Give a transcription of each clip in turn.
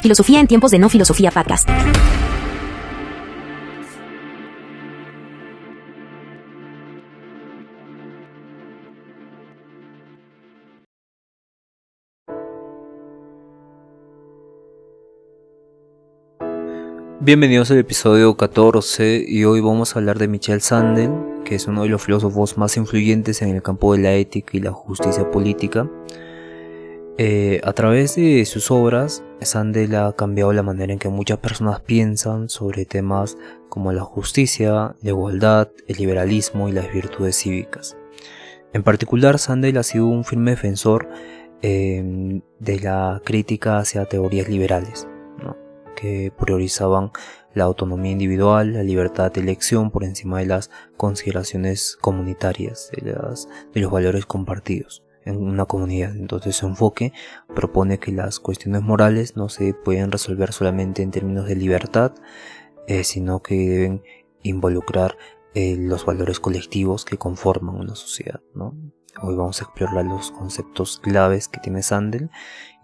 Filosofía en tiempos de no filosofía podcast. Bienvenidos al episodio 14 y hoy vamos a hablar de Michel Sandel, que es uno de los filósofos más influyentes en el campo de la ética y la justicia política. A través de sus obras, Sandel ha cambiado la manera en que muchas personas piensan sobre temas como la justicia, la igualdad, el liberalismo y las virtudes cívicas. En particular, Sandel ha sido un firme defensor de la crítica hacia teorías liberales, ¿no?, que priorizaban la autonomía individual, la libertad de elección por encima de las consideraciones comunitarias, de los valores compartidos en una comunidad. Entonces su enfoque propone que las cuestiones morales no se pueden resolver solamente en términos de libertad, sino que deben involucrar los valores colectivos que conforman una sociedad, ¿no? Hoy vamos a explorar los conceptos claves que tiene Sandel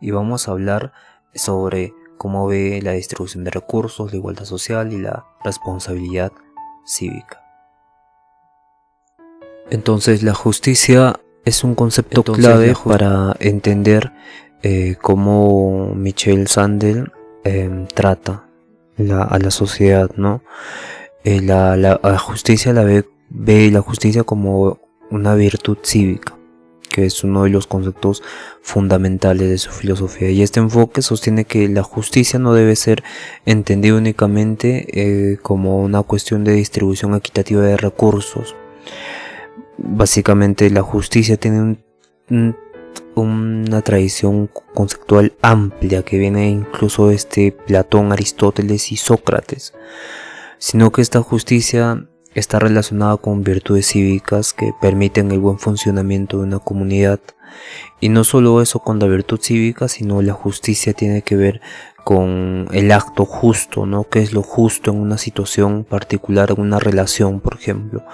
y vamos a hablar sobre cómo ve la distribución de recursos, la igualdad social y la responsabilidad cívica. Entonces, la justicia es un concepto clave para entender cómo Michel Sandel trata a la sociedad, ¿no? La justicia ve la justicia como una virtud cívica, que es uno de los conceptos fundamentales de su filosofía, y este enfoque sostiene que la justicia no debe ser entendida únicamente como una cuestión de distribución equitativa de recursos. Básicamente la justicia tiene una tradición conceptual amplia que viene incluso desde Platón, Aristóteles y Sócrates, sino que esta justicia está relacionada con virtudes cívicas que permiten el buen funcionamiento de una comunidad. Y no solo eso con la virtud cívica, sino la justicia tiene que ver con el acto justo, ¿no? ¿Qué es lo justo en una situación particular, en una relación, por ejemplo?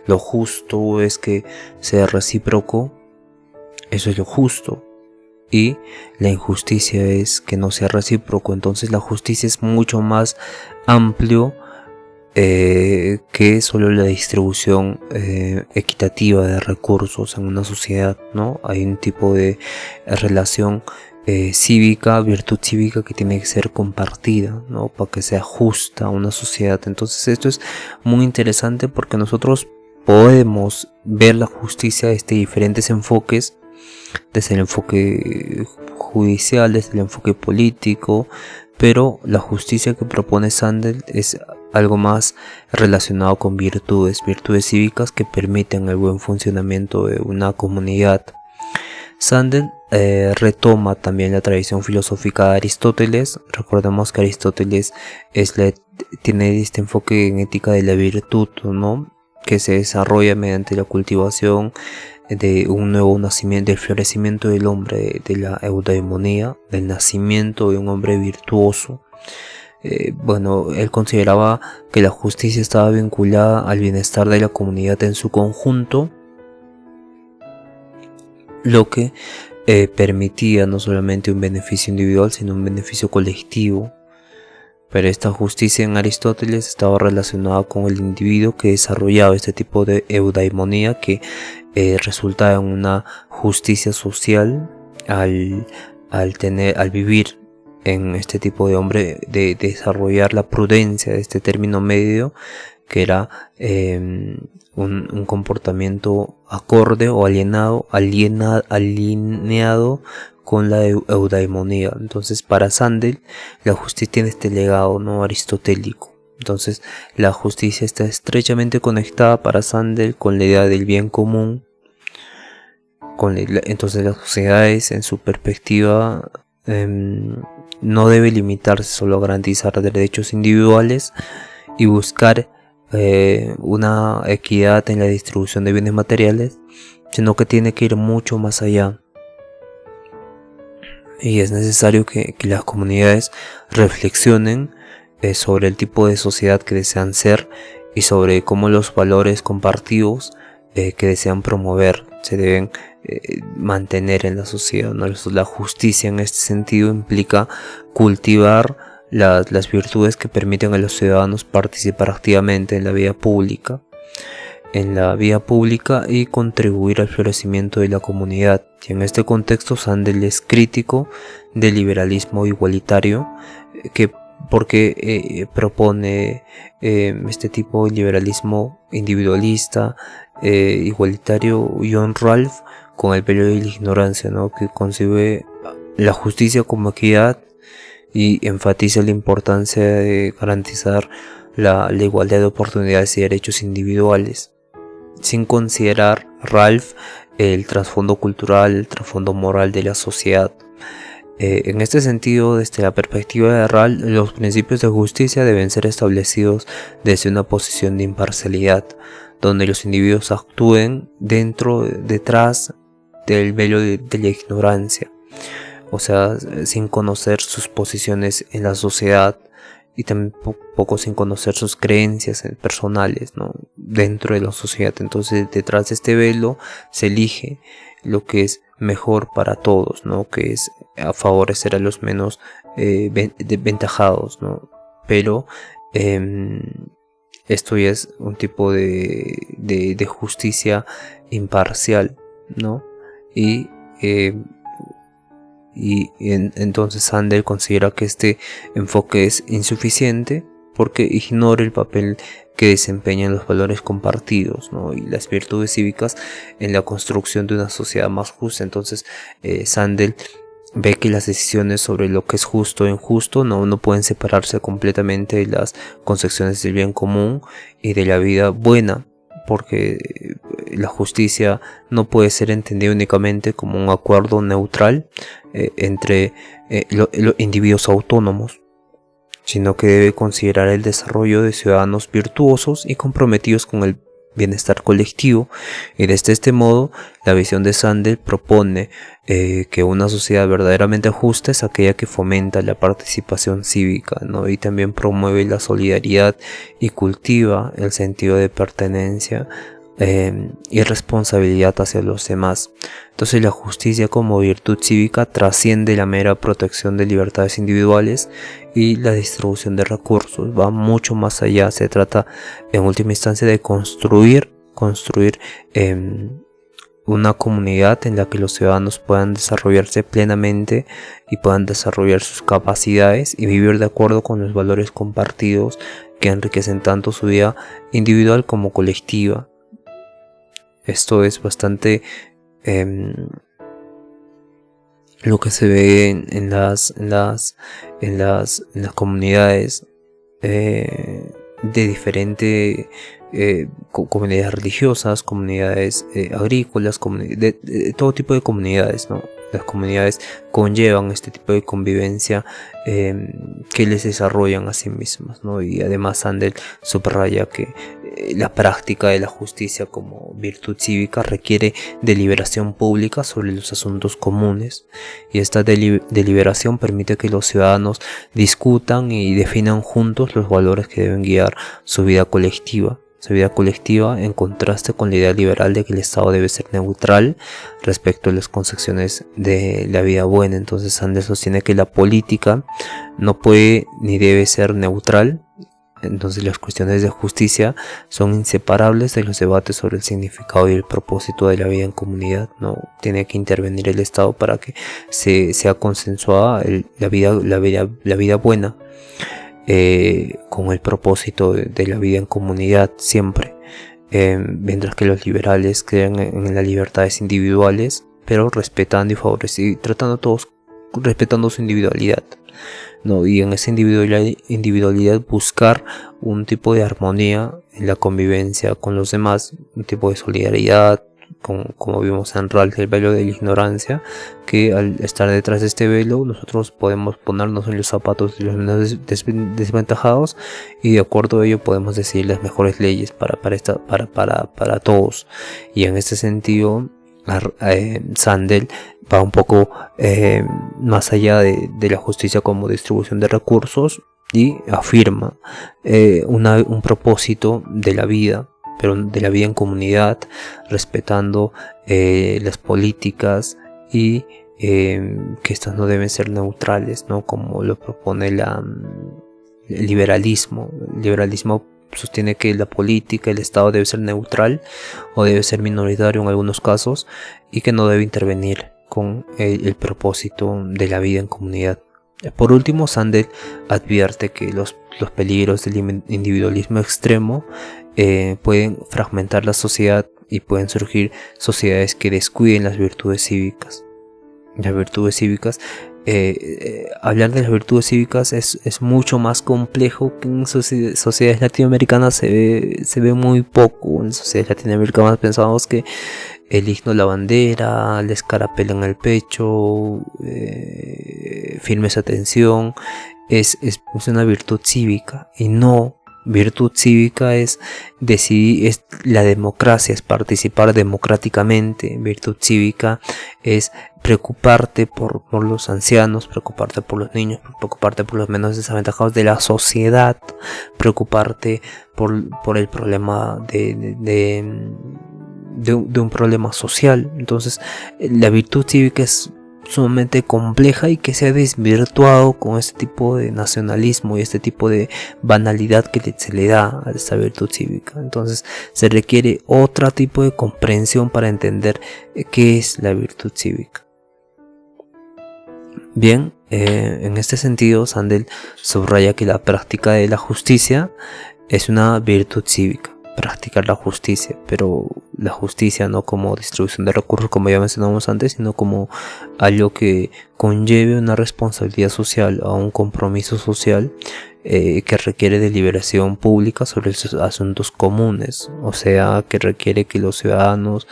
Lo justo es que sea recíproco, eso es lo justo. Y la injusticia es que no sea recíproco. Entonces la justicia es mucho más amplio que solo la distribución equitativa de recursos en una sociedad, ¿no? Hay un tipo de relación cívica, virtud cívica que tiene que ser compartida, ¿no?, para que sea justa una sociedad. Entonces esto es muy interesante porque nosotros podemos ver la justicia desde diferentes enfoques, desde el enfoque judicial, desde el enfoque político, pero la justicia que propone Sandel es algo más relacionado con virtudes cívicas que permiten el buen funcionamiento de una comunidad. Sandel retoma también la tradición filosófica de Aristóteles. Recordemos que Aristóteles tiene este enfoque en ética de la virtud, ¿no?, que se desarrolla mediante la cultivación de un nuevo nacimiento, del florecimiento del hombre, de la eudaimonía, del nacimiento de un hombre virtuoso. Él consideraba que la justicia estaba vinculada al bienestar de la comunidad en su conjunto, lo que permitía no solamente un beneficio individual, sino un beneficio colectivo. Pero esta justicia en Aristóteles estaba relacionada con el individuo que desarrollaba este tipo de eudaimonía que resultaba en una justicia social al vivir en este tipo de hombre, de desarrollar la prudencia de este término medio, que era un comportamiento acorde o alineado con la eudaimonía. Entonces, para Sandel, la justicia tiene este legado, ¿no?, aristotélico. Entonces, la justicia está estrechamente conectada para Sandel con la idea del bien común. Entonces, las sociedades, en su perspectiva, no debe limitarse solo a garantizar derechos individuales y buscar una equidad en la distribución de bienes materiales, sino que tiene que ir mucho más allá. Y es necesario que las comunidades reflexionen sobre el tipo de sociedad que desean ser y sobre cómo los valores compartidos que desean promover se deben mantener en la sociedad, ¿no? La justicia en este sentido implica cultivar las virtudes que permiten a los ciudadanos participar activamente en la vida pública, y contribuir al florecimiento de la comunidad. Y en este contexto Sandel es crítico del liberalismo igualitario, porque propone este tipo de liberalismo individualista, igualitario. John Ralph, con el periodo de la ignorancia, ¿no? Que concibe la justicia como equidad y enfatiza la importancia de garantizar la igualdad de oportunidades y derechos individuales, sin considerar Ralph el trasfondo cultural, el trasfondo moral de la sociedad. En este sentido, desde la perspectiva de Ralph, los principios de justicia deben ser establecidos desde una posición de imparcialidad, donde los individuos actúen detrás del velo de la ignorancia, o sea, sin conocer sus posiciones en la sociedad y tampoco sin conocer sus creencias personales, ¿no? Dentro de la sociedad. Entonces, detrás de este velo se elige lo que es mejor para todos, ¿no? Que es a favorecer a los menos ventajados, ¿no? Pero esto ya es un tipo de justicia imparcial, ¿no? Entonces Sandel considera que este enfoque es insuficiente porque ignora el papel que desempeñan los valores compartidos, ¿no? Y las virtudes cívicas en la construcción de una sociedad más justa. Entonces Sandel ve que las decisiones sobre lo que es justo o injusto no pueden separarse completamente de las concepciones del bien común y de la vida buena, porque la justicia no puede ser entendida únicamente como un acuerdo neutral entre los individuos autónomos, sino que debe considerar el desarrollo de ciudadanos virtuosos y comprometidos con el bienestar colectivo. Y desde este modo, la visión de Sandel propone que una sociedad verdaderamente justa es aquella que fomenta la participación cívica, ¿no? Y también promueve la solidaridad y cultiva el sentido de pertenencia y responsabilidad hacia los demás. Entonces la justicia como virtud cívica trasciende la mera protección de libertades individuales y la distribución de recursos, va mucho más allá. Se trata en última instancia de construir una comunidad en la que los ciudadanos puedan desarrollarse plenamente y puedan desarrollar sus capacidades y vivir de acuerdo con los valores compartidos que enriquecen tanto su vida individual como colectiva. Esto es bastante lo que se ve en las comunidades de diferentes comunidades religiosas, comunidades agrícolas, de todo tipo de comunidades, ¿no? Las comunidades conllevan este tipo de convivencia que les desarrollan a sí mismas, ¿no? Y además Sandel subraya que la práctica de la justicia como virtud cívica requiere deliberación pública sobre los asuntos comunes, y esta deliberación permite que los ciudadanos discutan y definan juntos los valores que deben guiar su vida colectiva. En contraste con la idea liberal de que el Estado debe ser neutral respecto a las concepciones de la vida buena. Entonces Sandel sostiene que la política no puede ni debe ser neutral. Entonces las cuestiones de justicia son inseparables de los debates sobre el significado y el propósito de la vida en comunidad, ¿no? Tiene que intervenir el Estado para que sea consensuada la vida buena. Con el propósito de la vida en comunidad siempre, mientras que los liberales creen en las libertades individuales, pero respetando y favoreciendo, tratando a todos respetando su individualidad, ¿no? Y en esa individualidad buscar un tipo de armonía en la convivencia con los demás, un tipo de solidaridad, como vimos en Ralph, el velo de la ignorancia, que al estar detrás de este velo nosotros podemos ponernos en los zapatos de los menos desventajados, y de acuerdo a ello podemos decidir las mejores leyes para todos. Y en este sentido Sandel va un poco más allá de la justicia como distribución de recursos, y afirma un propósito de la vida pero de la vida en comunidad, respetando las políticas y que estas no deben ser neutrales, ¿no? Como lo propone el liberalismo. El liberalismo sostiene que la política, el Estado debe ser neutral o debe ser minoritario en algunos casos y que no debe intervenir con el propósito de la vida en comunidad. Por último, Sandel advierte que los peligros del individualismo extremo pueden fragmentar la sociedad y pueden surgir sociedades que descuiden las virtudes cívicas. Las virtudes cívicas, hablar de las virtudes cívicas es mucho más complejo que en sociedades latinoamericanas se ve muy poco. En sociedades latinoamericanas pensamos que el himno, la bandera, la escarapela en el pecho, firmes atención, es una virtud cívica, y no. Virtud cívica es decidir, es la democracia, es participar democráticamente. Virtud cívica es preocuparte por los ancianos, preocuparte por los niños, preocuparte por los menos desaventajados de la sociedad, preocuparte por el problema de un problema social. Entonces, la virtud cívica es sumamente compleja y que se ha desvirtuado con este tipo de nacionalismo y este tipo de banalidad que se le da a esta virtud cívica. Entonces se requiere otro tipo de comprensión para entender qué es la virtud cívica. Bien, en este sentido Sandel subraya que la práctica de la justicia es una virtud cívica. Practicar la justicia, pero la justicia no como distribución de recursos, como ya mencionamos antes, sino como algo que conlleve una responsabilidad social, a un compromiso social que requiere deliberación pública sobre los asuntos comunes, o sea, que requiere que los ciudadanos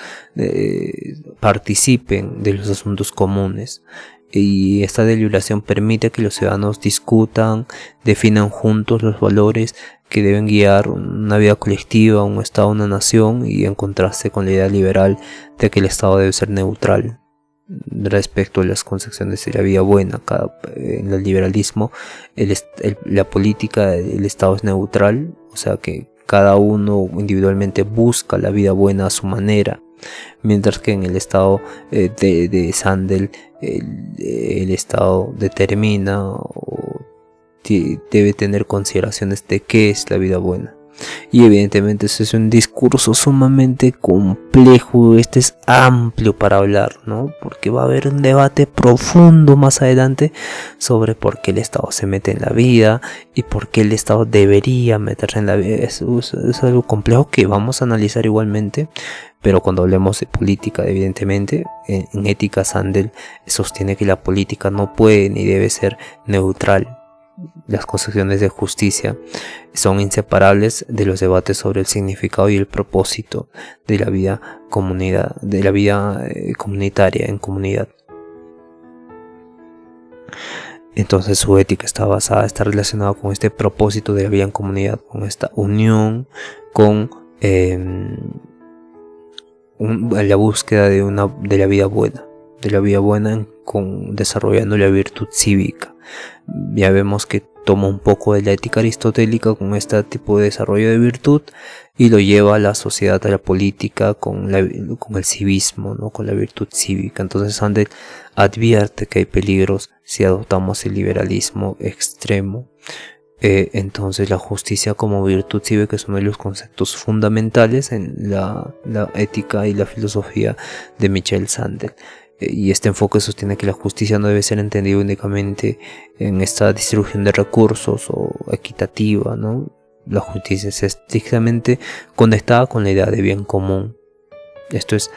participen de los asuntos comunes. Y esta deliberación permite que los ciudadanos discutan, definan juntos los valores que deben guiar una vida colectiva, un Estado, una nación, y en contraste con la idea liberal de que el Estado debe ser neutral respecto a las concepciones de la vida buena. En el liberalismo la política del Estado es neutral, o sea que cada uno individualmente busca la vida buena a su manera, mientras que en el Estado de Sandel el Estado determina o debe tener consideraciones de qué es la vida buena. Y evidentemente eso es un discurso sumamente complejo, este es amplio para hablar, ¿no? Porque va a haber un debate profundo más adelante sobre por qué el Estado se mete en la vida y por qué el Estado debería meterse en la vida. Es algo complejo que vamos a analizar igualmente, pero cuando hablemos de política, evidentemente, en ética Sandel sostiene que la política no puede ni debe ser neutral. Las concepciones de justicia son inseparables de los debates sobre el significado y el propósito de la vida comunitaria en comunidad. Entonces su ética está relacionada con este propósito de la vida en comunidad, con esta unión, con la búsqueda de la vida buena, desarrollando la virtud cívica. Ya vemos que toma un poco de la ética aristotélica con este tipo de desarrollo de virtud y lo lleva a la sociedad, a la política con el civismo, ¿no? Con la virtud cívica. Entonces Sandel advierte que hay peligros si adoptamos el liberalismo extremo. Entonces la justicia como virtud cívica es uno de los conceptos fundamentales en la ética y la filosofía de Michel Sandel. Y este enfoque sostiene que la justicia no debe ser entendida únicamente en esta distribución de recursos o equitativa, ¿no? La justicia es estrictamente conectada con la idea de bien común. Esto es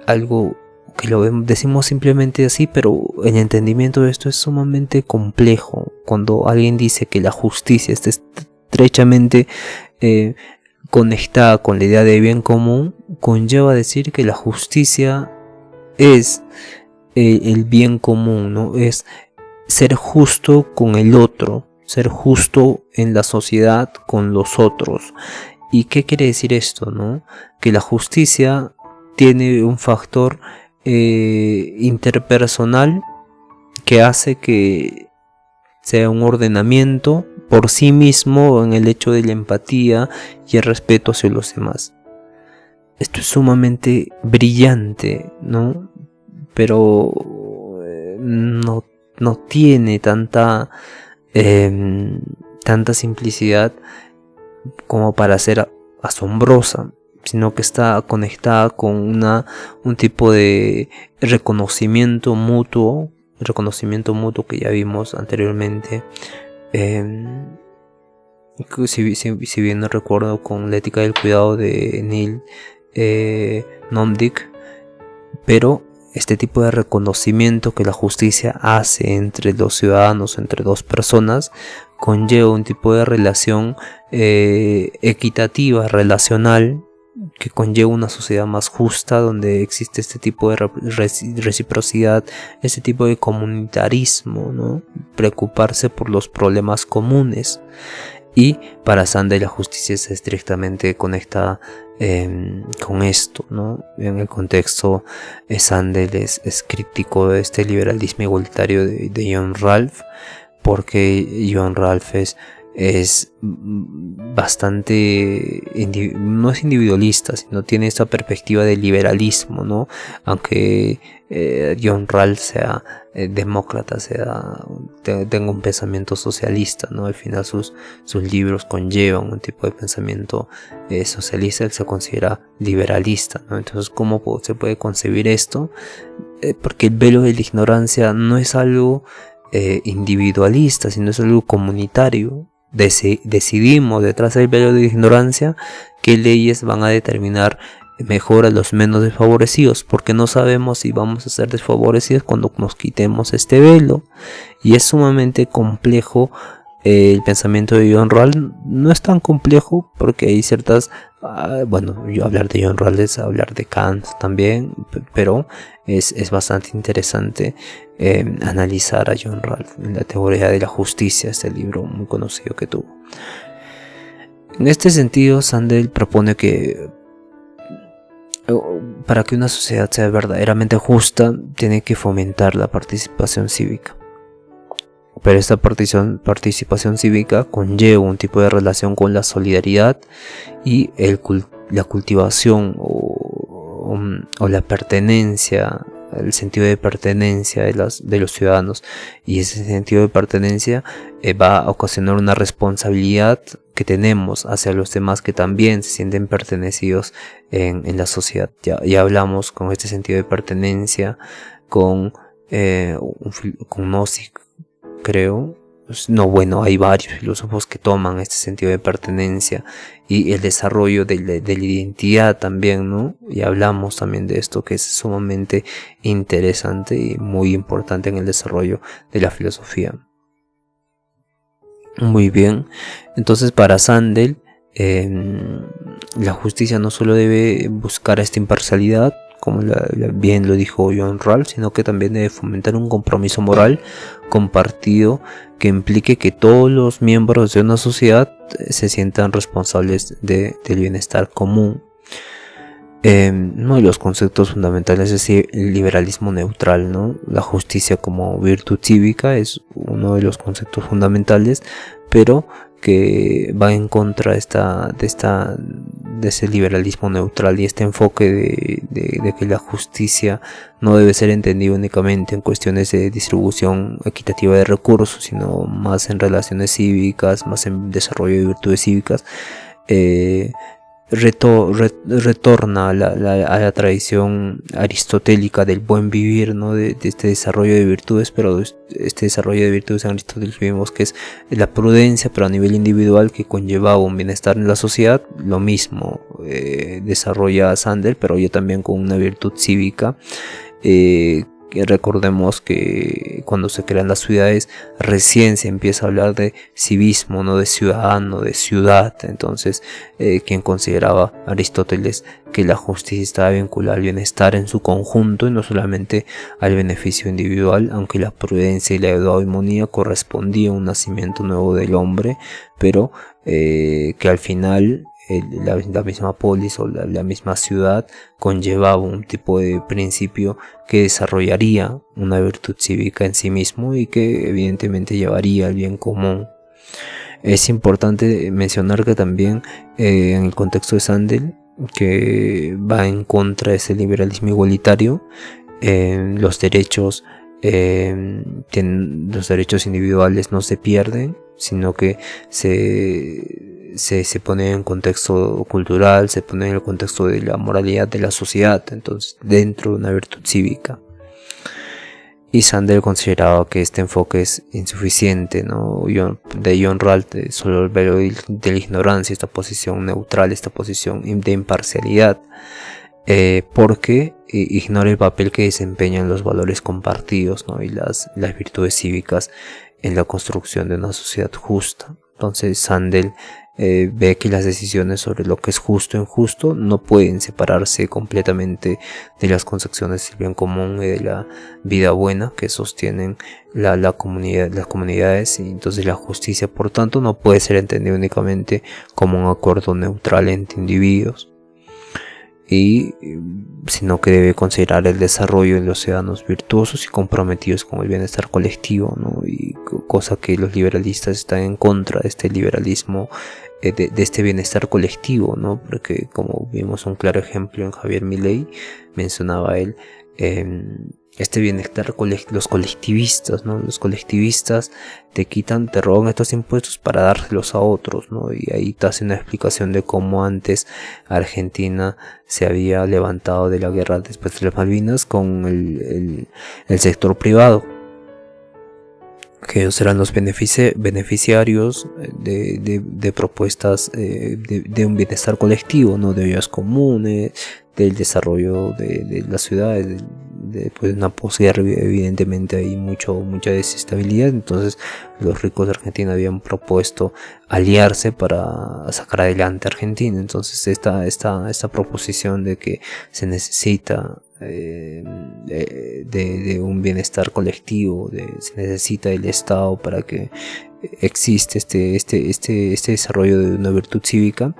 algo que decimos simplemente así, pero el entendimiento de esto es sumamente complejo. Cuando alguien dice que la justicia está estrechamente conectada con la idea de bien común, conlleva decir que la justicia es el bien común, ¿no? Es ser justo con el otro, ser justo en la sociedad con los otros. ¿Y qué quiere decir esto, no? Que la justicia tiene un factor interpersonal que hace que sea un ordenamiento por sí mismo en el hecho de la empatía y el respeto hacia los demás. esto es sumamente brillante, ¿no? Pero no tiene tanta simplicidad como para ser asombrosa, sino que está conectada con un tipo de reconocimiento mutuo que ya vimos anteriormente. Si bien no recuerdo, con la ética del cuidado de Neil Nomdic, pero este tipo de reconocimiento que la justicia hace entre los ciudadanos, entre dos personas, conlleva un tipo de relación equitativa, relacional, que conlleva una sociedad más justa, donde existe este tipo de reciprocidad, este tipo de comunitarismo, ¿no? Preocuparse por los problemas comunes. Y para Sandel la justicia está estrictamente conectada con esto, ¿no? En el contexto, Sandel es crítico de este liberalismo igualitario de John Ralph, porque John Ralph es bastante, no es individualista, sino tiene esta perspectiva de liberalismo, ¿no? Aunque John Ralph sea demócrata, tenga un pensamiento socialista, ¿no? Al final sus libros conllevan un tipo de pensamiento socialista. Él se considera liberalista, ¿no? Entonces, ¿cómo se puede concebir esto? Porque el velo de la ignorancia no es algo individualista, sino es algo comunitario. Decidimos detrás del velo de la ignorancia qué leyes van a determinar mejor a los menos desfavorecidos, porque no sabemos si vamos a ser desfavorecidos cuando nos quitemos este velo. Y es sumamente complejo. El pensamiento de John Ralph no es tan complejo, porque hay ciertas hablar de John Ralph es hablar de Kant también, pero es bastante interesante analizar a John Ralph en la teoría de la justicia, este libro muy conocido que tuvo. En este sentido, Sandel propone que para que una sociedad sea verdaderamente justa, tiene que fomentar la participación cívica. Pero esta participación cívica conlleva un tipo de relación con la solidaridad y la cultivación o la pertenencia, el sentido de pertenencia de los ciudadanos. Y ese sentido de pertenencia va a ocasionar una responsabilidad que tenemos hacia los demás, que también se sienten pertenecidos en la sociedad. Ya hablamos con este sentido de pertenencia con Nozick, creo. Hay varios filósofos que toman este sentido de pertenencia y el desarrollo de la identidad también, ¿no? Y hablamos también de esto, que es sumamente interesante y muy importante en el desarrollo de la filosofía. Muy bien, entonces para Sandel la justicia no solo debe buscar esta imparcialidad, como bien lo dijo John Ralph, sino que también debe fomentar un compromiso moral compartido que implique que todos los miembros de una sociedad se sientan responsables del bienestar común. Uno de los conceptos fundamentales es el liberalismo neutral, ¿no? La justicia como virtud cívica es uno de los conceptos fundamentales, pero que va en contra de ese liberalismo neutral y este enfoque de que la justicia no debe ser entendida únicamente en cuestiones de distribución equitativa de recursos, sino más en relaciones cívicas, más en desarrollo de virtudes cívicas. Retorna a la tradición aristotélica del buen vivir, ¿no? De este desarrollo de virtudes, pero este desarrollo de virtudes en Aristóteles vimos que es la prudencia, pero a nivel individual, que conllevaba un bienestar en la sociedad. Lo mismo desarrolla Sandel, pero ya también con una virtud cívica. Que recordemos que cuando se crean las ciudades recién se empieza a hablar de civismo, no de ciudadano, de ciudad. Entonces quien consideraba Aristóteles que la justicia estaba vinculada al bienestar en su conjunto y no solamente al beneficio individual, aunque la prudencia y la eudaimonia correspondían a un nacimiento nuevo del hombre, pero que al final la misma polis o la misma ciudad conllevaba un tipo de principio que desarrollaría una virtud cívica en sí mismo y que evidentemente llevaría al bien común. Es importante mencionar que también en el contexto de Sandel que va en contra de ese liberalismo igualitario. Los derechos individuales no se pierden, sino que se pone en contexto cultural, se pone en el contexto de la moralidad de la sociedad, entonces dentro de una virtud cívica. Y Sandel consideraba que este enfoque es insuficiente, ¿no? De John Rawls, solo el velo de la ignorancia, esta posición neutral, esta posición de imparcialidad, porque ignora el papel que desempeñan los valores compartidos, ¿no? Y las virtudes cívicas en la construcción de una sociedad justa. Entonces Sandel ve que las decisiones sobre lo que es justo e injusto no pueden separarse completamente de las concepciones del bien común y de la vida buena que sostienen las comunidades, y entonces la justicia, por tanto, no puede ser entendida únicamente como un acuerdo neutral entre individuos, sino que debe considerar el desarrollo de los ciudadanos virtuosos y comprometidos con el bienestar colectivo, ¿no? Y cosa que los liberalistas están en contra de este liberalismo, de este bienestar colectivo, ¿no? Porque, como vimos un claro ejemplo en Javier Milei, mencionaba él, este bienestar los colectivistas, ¿no? Los colectivistas te roban estos impuestos para dárselos a otros, ¿no? Y ahí te hace una explicación de cómo antes Argentina se había levantado de la guerra después de las Malvinas con el sector privado, que ellos eran los beneficiarios de propuestas de un bienestar colectivo, ¿no? De ollas comunes, del desarrollo de las ciudades, después de una posguerra. Evidentemente hay mucha desestabilidad, entonces los ricos de Argentina habían propuesto aliarse para sacar adelante a Argentina. Entonces esta proposición de que se necesita de un bienestar colectivo, se necesita del Estado para que existe este desarrollo de una virtud cívica,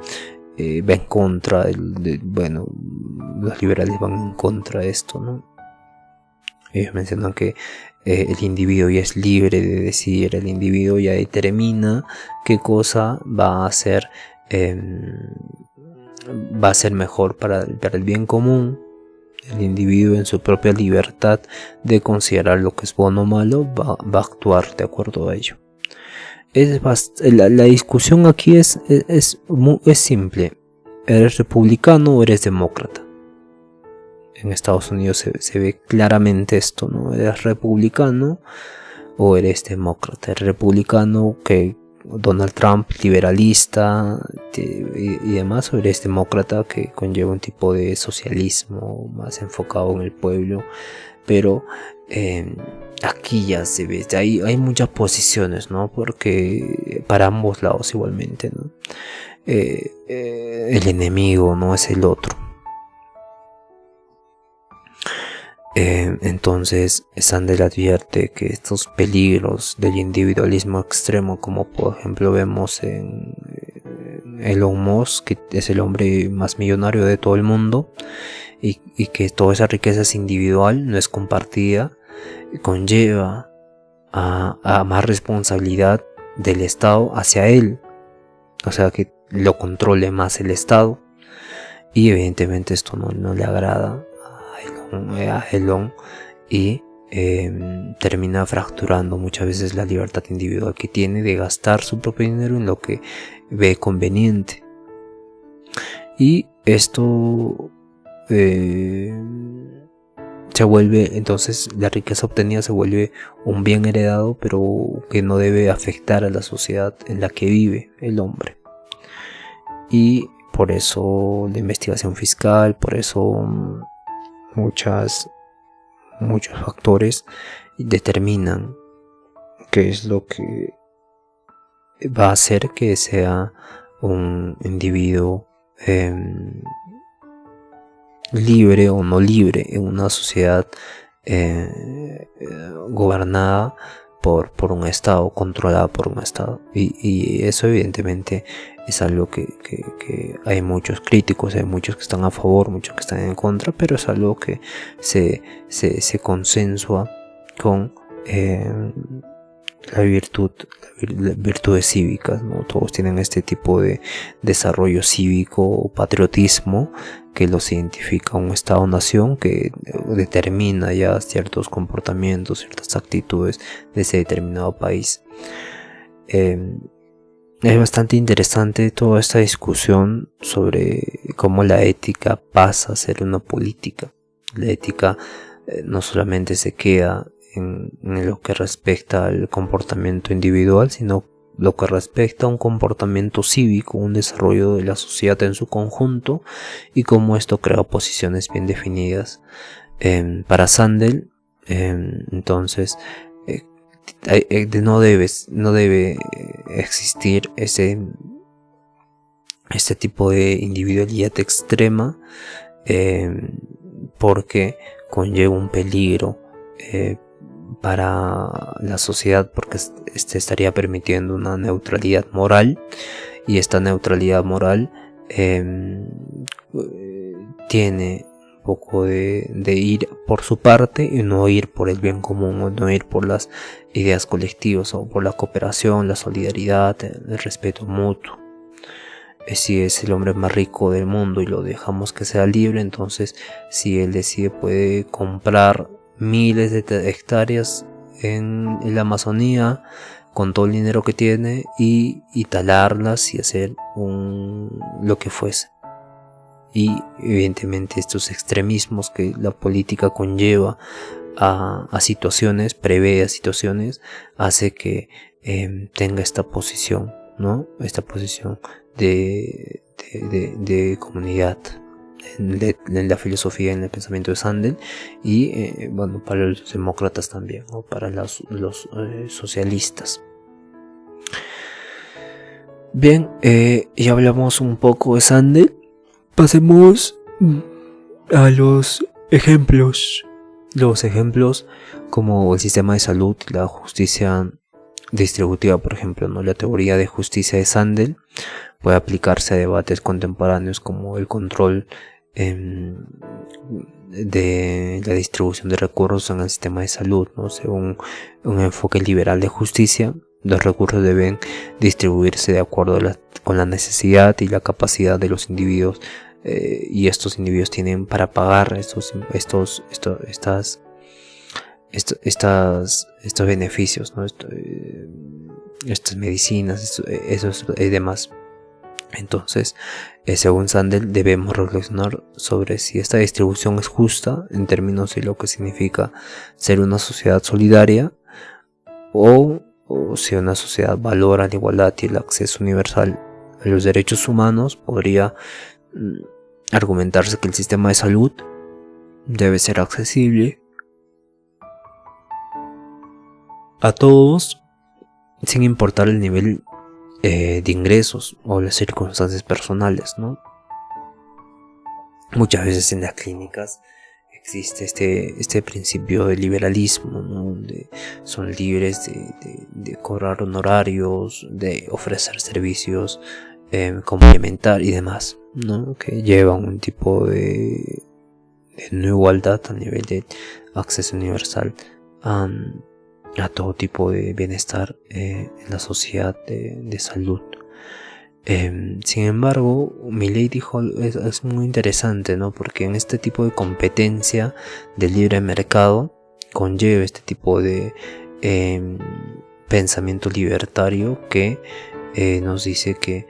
va en contra los liberales van en contra de esto, ¿no? Ellos mencionan que el individuo ya es libre de decidir, el individuo ya determina qué cosa va a ser mejor para el bien común. El individuo, en su propia libertad de considerar lo que es bueno o malo, va a actuar de acuerdo a ello. La discusión aquí es simple. ¿Eres republicano o eres demócrata? En Estados Unidos se ve claramente esto, ¿no? ¿Eres republicano o eres demócrata? ¿Eres republicano, que Donald Trump, liberalista y demás, o eres demócrata, que conlleva un tipo de socialismo más enfocado en el pueblo? Pero aquí ya se ve, hay muchas posiciones, ¿no? Porque para ambos lados igualmente, ¿no? El enemigo no es el otro. Entonces Sandel advierte que estos peligros del individualismo extremo, como por ejemplo vemos en Elon Musk, que es el hombre más millonario de todo el mundo, y que toda esa riqueza es individual, no es compartida, conlleva a más responsabilidad del Estado hacia él, o sea, que lo controle más el Estado, y evidentemente esto no le agrada a Elon, y termina fracturando muchas veces la libertad individual que tiene de gastar su propio dinero en lo que ve conveniente. Y esto se vuelve, entonces la riqueza obtenida se vuelve un bien heredado, pero que no debe afectar a la sociedad en la que vive el hombre. Y por eso la investigación fiscal, por eso muchos factores determinan qué es lo que va a hacer que sea un individuo libre o no libre en una sociedad gobernada por un Estado, controlada por un Estado. Y eso evidentemente es algo que hay muchos críticos, hay muchos que están a favor, muchos que están en contra, pero es algo que se consensúa con virtudes cívicas, ¿no? Todos tienen este tipo de desarrollo cívico o patriotismo que los identifica a un Estado-nación, que determina ya ciertos comportamientos, ciertas actitudes de ese determinado país. Es bastante interesante toda esta discusión sobre cómo la ética pasa a ser una política. La ética no solamente se queda en lo que respecta al comportamiento individual, sino lo que respecta a un comportamiento cívico, un desarrollo de la sociedad en su conjunto, y cómo esto crea posiciones bien definidas. Para Sandel, entonces, no debe existir este tipo de individualidad extrema, porque conlleva un peligro para la sociedad, porque estaría permitiendo una neutralidad moral, y esta neutralidad moral tiene un poco de ir por su parte y no ir por el bien común, o no ir por las ideas colectivas, o por la cooperación, la solidaridad, el respeto mutuo. Si es el hombre más rico del mundo y lo dejamos que sea libre, entonces si él decide puede comprar miles de hectáreas en la Amazonía con todo el dinero que tiene y talarlas y hacer lo que fuese. Y evidentemente estos extremismos que la política conlleva a situaciones, prevé a situaciones, hace que tenga esta posición, ¿no? Esta posición de comunidad en la filosofía, en el pensamiento de Sandel, y bueno, para los demócratas también, o para los socialistas. Bien, ya hablamos un poco de Sandel. Pasemos a los ejemplos. Los ejemplos como el sistema de salud, la justicia distributiva, por ejemplo, ¿no? La teoría de justicia de Sandel puede aplicarse a debates contemporáneos como el control de la distribución de recursos en el sistema de salud, ¿no? Según un enfoque liberal de justicia, los recursos deben distribuirse de acuerdo con la necesidad y la capacidad de los individuos, y estos individuos tienen para pagar estos beneficios, ¿no? Estas medicinas, esos y demás. Entonces, según Sandel, debemos reflexionar sobre si esta distribución es justa en términos de lo que significa ser una sociedad solidaria, o si una sociedad valora la igualdad y el acceso universal a los derechos humanos. Podría argumentarse que el sistema de salud debe ser accesible a todos, sin importar el nivel de ingresos o las circunstancias personales, ¿no? Muchas veces en las clínicas existe este principio de liberalismo, ¿no? Donde son libres de cobrar honorarios, de ofrecer servicios complementarios y demás, ¿no? Que llevan un tipo de no igualdad a nivel de acceso universal a todo tipo de bienestar en la sociedad de salud. Sin embargo, Milley dijo es muy interesante, ¿no? Porque en este tipo de competencia de libre mercado conlleva este tipo de pensamiento libertario que nos dice que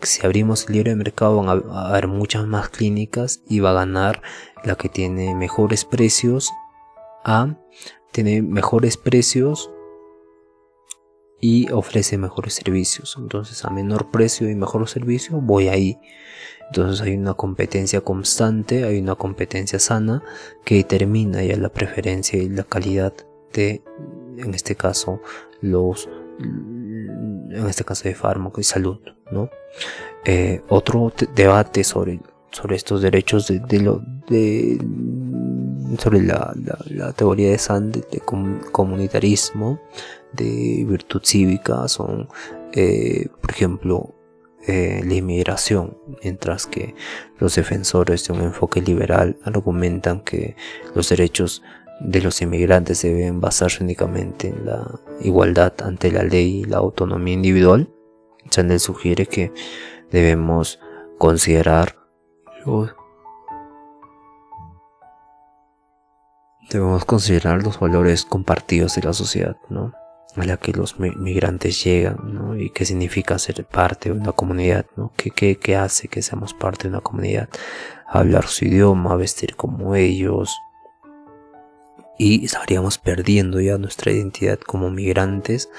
si abrimos el libre mercado van a haber muchas más clínicas y va a ganar la que tiene mejores precios y ofrece mejores servicios. Entonces, a menor precio y mejor servicio, voy ahí. Entonces hay una competencia constante, hay una competencia sana que determina ya la preferencia y la calidad de, en este caso de fármaco y salud, ¿no? Otro debate sobre estos derechos sobre la teoría de Sandel de comunitarismo, de virtud cívica, son por ejemplo la inmigración, mientras que los defensores de un enfoque liberal argumentan que los derechos de los inmigrantes deben basarse únicamente en la igualdad ante la ley y la autonomía individual, Sandel sugiere que debemos considerar los valores compartidos de la sociedad, ¿no?, a la que los migrantes llegan, ¿no?, y qué significa ser parte de una comunidad, ¿no?, qué hace que seamos parte de una comunidad, hablar su idioma, vestir como ellos, y estaríamos perdiendo ya nuestra identidad como migrantes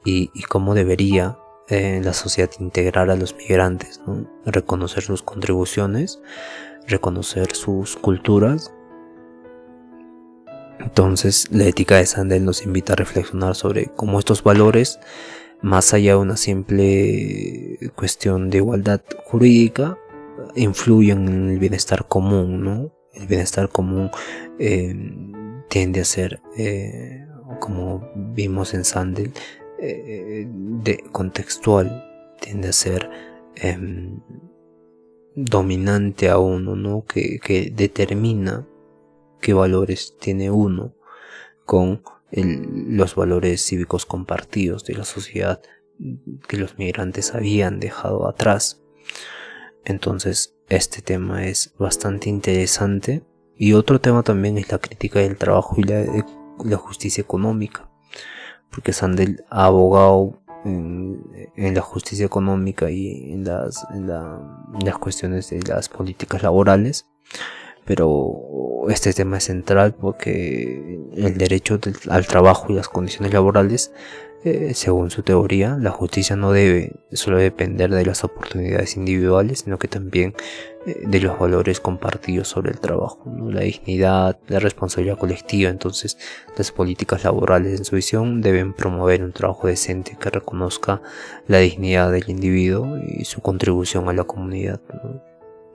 y cómo debería la sociedad integrar a los migrantes, ¿no?, reconocer sus contribuciones, reconocer sus culturas. Entonces, la ética de Sandel nos invita a reflexionar sobre cómo estos valores, más allá de una simple cuestión de igualdad jurídica, influyen en el bienestar común, ¿no? El bienestar común tiende a ser, como vimos en Sandel, contextual, tiende a ser dominante a uno, ¿no?, que determina qué valores tiene uno con los valores cívicos compartidos de la sociedad que los migrantes habían dejado atrás. Entonces, este tema es bastante interesante. Y otro tema también es la crítica del trabajo y la justicia económica, porque Sandel ha abogado en la justicia económica y en las cuestiones de las políticas laborales, pero este tema es central porque el derecho al trabajo y las condiciones laborales, según su teoría, la justicia no debe solo depender de las oportunidades individuales, sino que también de los valores compartidos sobre el trabajo, ¿no?, la dignidad, la responsabilidad colectiva. Entonces, las políticas laborales, en su visión, deben promover un trabajo decente que reconozca la dignidad del individuo y su contribución a la comunidad, ¿no?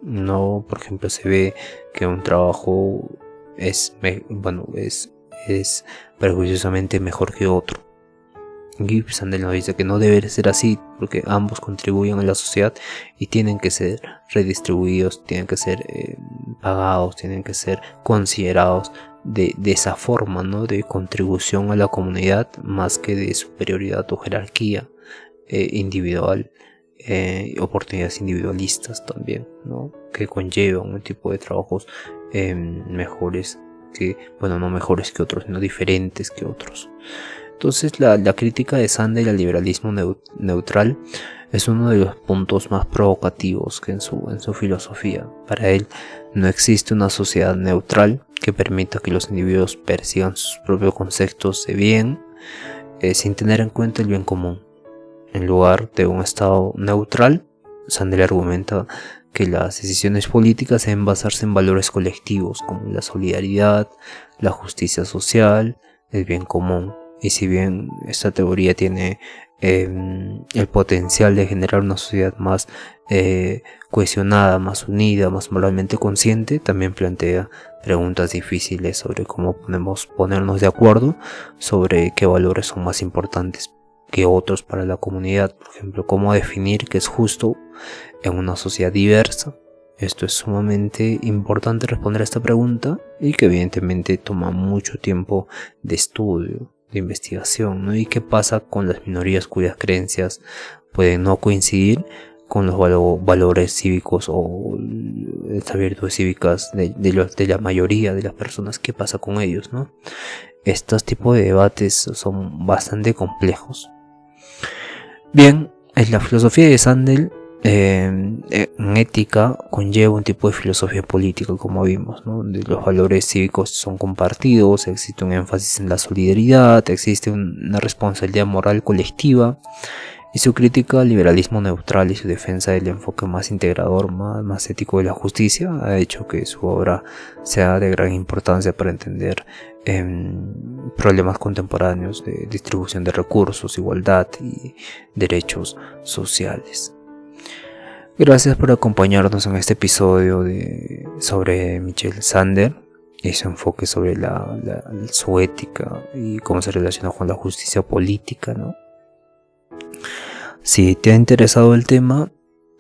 No, por ejemplo, se ve que un trabajo es perjuiciosamente mejor que otro. Y Sandel nos dice que no debe ser así, porque ambos contribuyen a la sociedad y tienen que ser redistribuidos, tienen que ser pagados, tienen que ser considerados de esa forma, ¿no?, de contribución a la comunidad, más que de superioridad o jerarquía individual. Oportunidades individualistas también, ¿no?, que conllevan un tipo de trabajos mejores que, no mejores que otros, sino diferentes que otros. Entonces, la crítica de Sandel al liberalismo neutral es uno de los puntos más provocativos que en su filosofía. Para él, no existe una sociedad neutral que permita que los individuos persigan sus propios conceptos de bien sin tener en cuenta el bien común. En lugar de un estado neutral, Sandel argumenta que las decisiones políticas deben basarse en valores colectivos como la solidaridad, la justicia social, el bien común. Y si bien esta teoría tiene el potencial de generar una sociedad más cohesionada, más unida, más moralmente consciente, también plantea preguntas difíciles sobre cómo podemos ponernos de acuerdo sobre qué valores son más importantes que otros para la comunidad. Por ejemplo, cómo definir qué es justo en una sociedad diversa. Esto es sumamente importante responder a esta pregunta, y que evidentemente toma mucho tiempo de estudio, de investigación, ¿no? Y qué pasa con las minorías cuyas creencias pueden no coincidir con los valores cívicos o estas virtudes cívicas de la mayoría de las personas. ¿Qué pasa con ellos, no? Estos tipos de debates son bastante complejos. Bien, en la filosofía de Sandel, en ética, conlleva un tipo de filosofía política, como vimos, ¿no?, donde los valores cívicos son compartidos, existe un énfasis en la solidaridad, existe una responsabilidad moral colectiva, y su crítica al liberalismo neutral y su defensa del enfoque más integrador, más ético de la justicia, ha hecho que su obra sea de gran importancia para entender problemas contemporáneos de distribución de recursos, igualdad y derechos sociales. Gracias por acompañarnos en este episodio sobre Michel Sandel y su enfoque sobre su ética y cómo se relaciona con la justicia política, ¿no? Si te ha interesado el tema,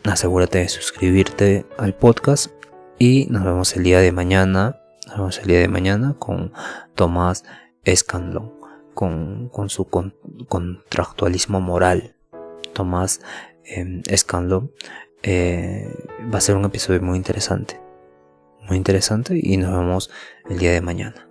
asegúrate de suscribirte al podcast y nos vemos el día de mañana Nos vemos el día de mañana con Tomás Scanlon, con su contractualismo moral. Tomás Scanlon va a ser un episodio muy interesante y nos vemos el día de mañana.